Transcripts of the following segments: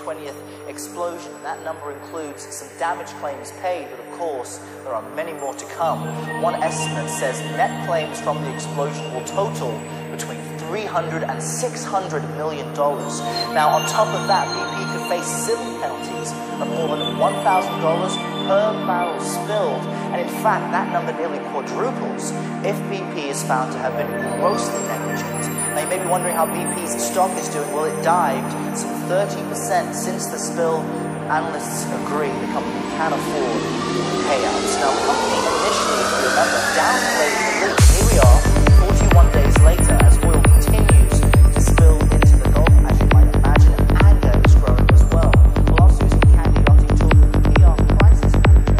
20th explosion. That number includes some damage claims paid, but of course, there are many more to come. One estimate says net claims from the explosion will total between $300 and $600 million. Now, on top of that, BP could face civil penalties of more than $1,000 per barrel spilled. And in fact, that number nearly quadruples if BP is found to have been grossly negligent. Now, you may be wondering how BP's stock is doing. Well, it dived some 30% since the spill. Analysts agree the company can afford payouts. Now, the company initially, if you remember, downplayed the leak. Here we are, 41 days later, as oil continues to spill into the Gulf. As you might imagine, anger is growing as well. Well, our Susan Candiotti talking to PR crisis manager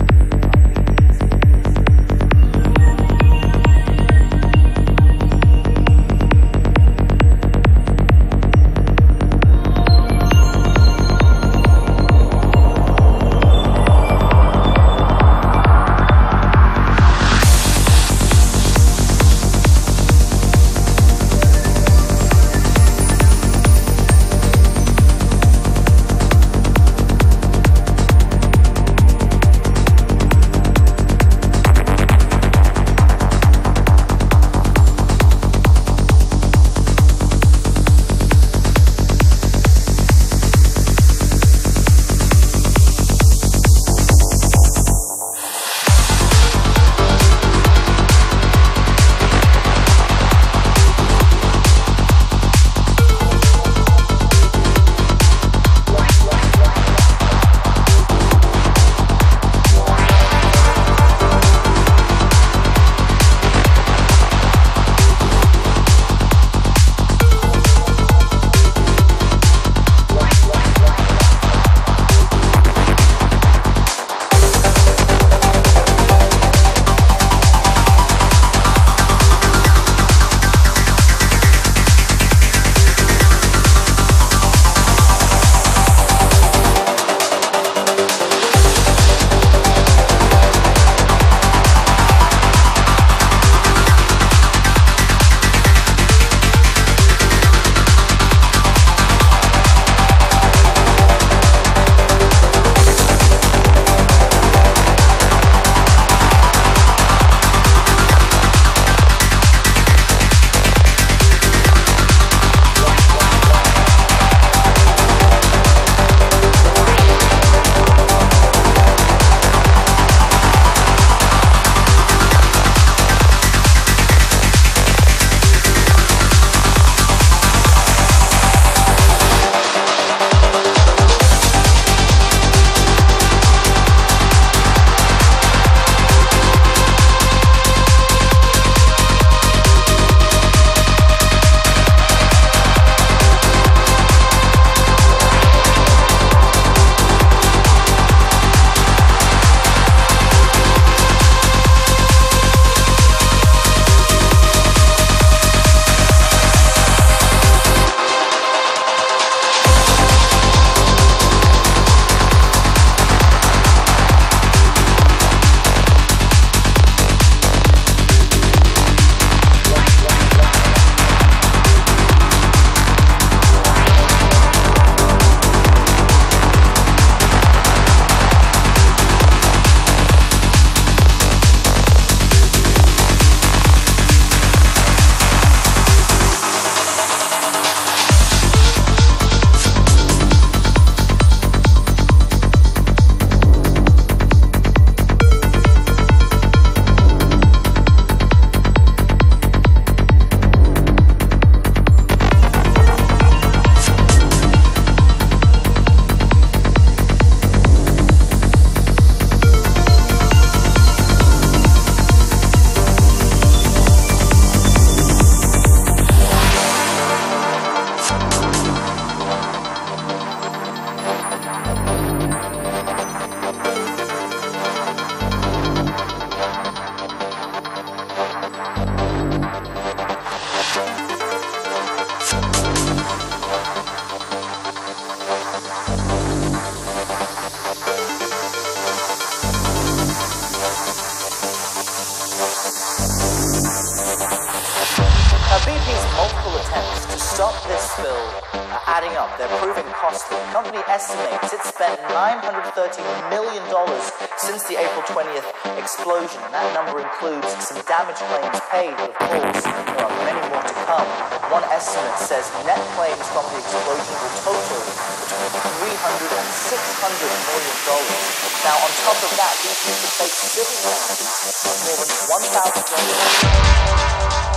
BP's multiple attempts to stop this spill are adding up. They're proving costly. The company estimates it spent $930 million since the April 20th explosion. And that number includes some damage claims paid, but of course, there are many more to come. One estimate says net claims from the explosion will total between $300 and $600 million. Now, on top of that, these people face civil penalties of more than $1,000.